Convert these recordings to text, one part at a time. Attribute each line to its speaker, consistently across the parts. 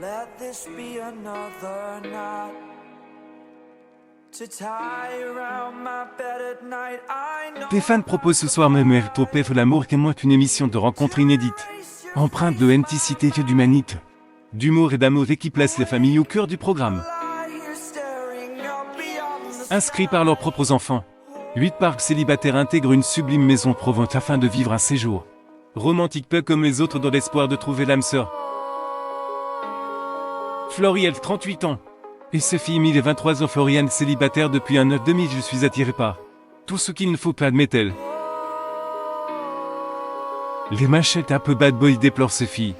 Speaker 1: let this be another knot to tie around my bed at night. I know
Speaker 2: Stéphane propose ce soir même au PF L'amour qui est moins qu'une émission de rencontre inédite, empreinte de authenticité et d'humanité, d'humour et d'amour et qui place les familles au cœur du programme.
Speaker 1: you're staring up beyond the
Speaker 2: Inscrits par leurs propres enfants, 8 parcs célibataires intègrent une sublime maison provence afin de vivre un séjour romantique peu comme les autres dans l'espoir de trouver l'âme sœur. Floriel, 38 ans. Et Sophie, Emile, 23 ans. Floriane, célibataire depuis un an et demi. Je suis attiré par tout ce qu'il ne faut pas, admet-elle. Les machettes un peu bad boy, déplore Sophie.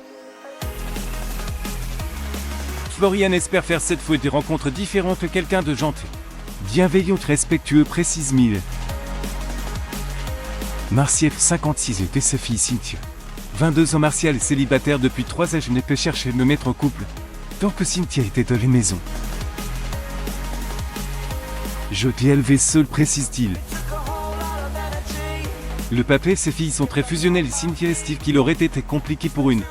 Speaker 2: Floriane espère faire cette fois des rencontres différentes, quelqu'un de gentil, bienveillant, respectueux, précise Mille. Martial, 56 ans. Et Sophie, Cynthia, 22 ans. Martial est célibataire depuis 3 ans. Je n'ai pas cherché à me mettre en couple tant que Cynthia était dans les maisons. Je t'ai élevé seul, précise-t-il. Le papa et ses filles sont très fusionnels. Cynthia estime qu'il aurait été compliqué pour une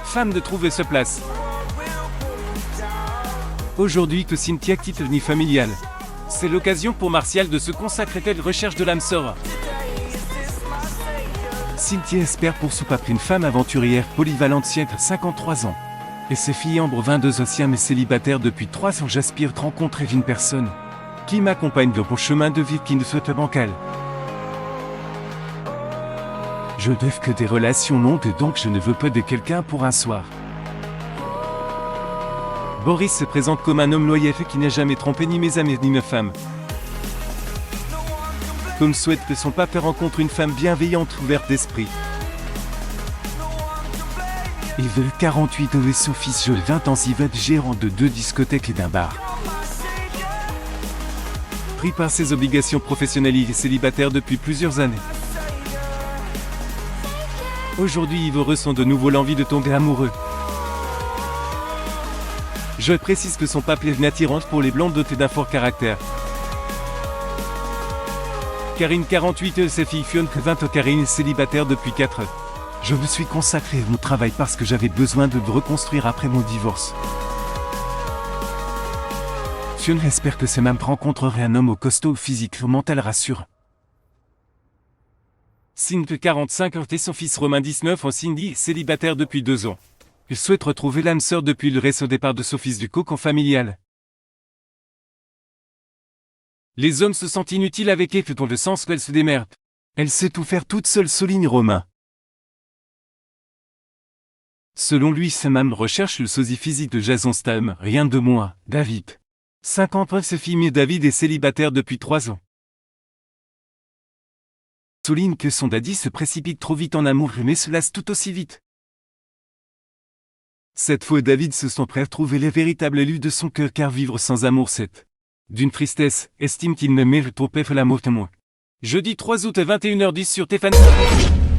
Speaker 2: femme de trouver sa place. Aujourd'hui que Cynthia quitte le nid familial, c'est l'occasion pour Martial de se consacrer à la recherche de l'âme sœur. Cynthia espère pour son papa une femme aventurière, polyvalente, 53 ans. Et ses filles Ambre, 22 ans, mais célibataire depuis 3 ans. J'aspire à rencontrer une personne qui m'accompagne dans mon chemin de vie qui ne soit pas bancal. Je n'ai que des relations longues et donc je ne veux pas de quelqu'un pour un soir. Boris se présente comme un homme loyal qui n'a jamais trompé ni mes amis ni mes femmes. Tom souhaite que son papa rencontre une femme bienveillante, ouverte d'esprit. Il veut 48 ans et son fils Joël, 20 ans, il va être gérant de 2 discothèques et d'un bar. Pris par ses obligations professionnelles, il est célibataire depuis plusieurs années. Aujourd'hui, il ressent de nouveau l'envie de tomber amoureux. Je précise que son papa est une attirante pour les blondes dotées d'un fort caractère. Karine, 48 ans, sa fille Fiona, 20 ans. Karine est célibataire depuis 4 ans. Je me suis consacré à mon travail parce que j'avais besoin de me reconstruire après mon divorce. Fiona espère que ses mamans rencontreraient un homme au costaud, physique, mental, rassure. Cindy, 45 ans, et son fils Romain, 19 ans. Cindy, célibataire depuis 2 ans. Il souhaite retrouver l'âme sœur depuis le récent départ de son fils du cocon familial. Les hommes se sentent inutiles avec elle, dans le sens qu'elle se démerde. Elle sait tout faire toute seule, souligne Romain. Selon lui, sa maman recherche le sosie physique de Jason Statham, rien de moins. David, 50 ans, sa fille David est célibataire depuis 3 ans. Souligne que son daddy se précipite trop vite en amour mais se lasse tout aussi vite. Cette fois, David se sent prêt à trouver les véritables élus de son cœur car vivre sans amour c'est d'une tristesse, estime qu'il ne mérite au PF L'amour que moi. Jeudi 3 août à 21h10 sur TF1.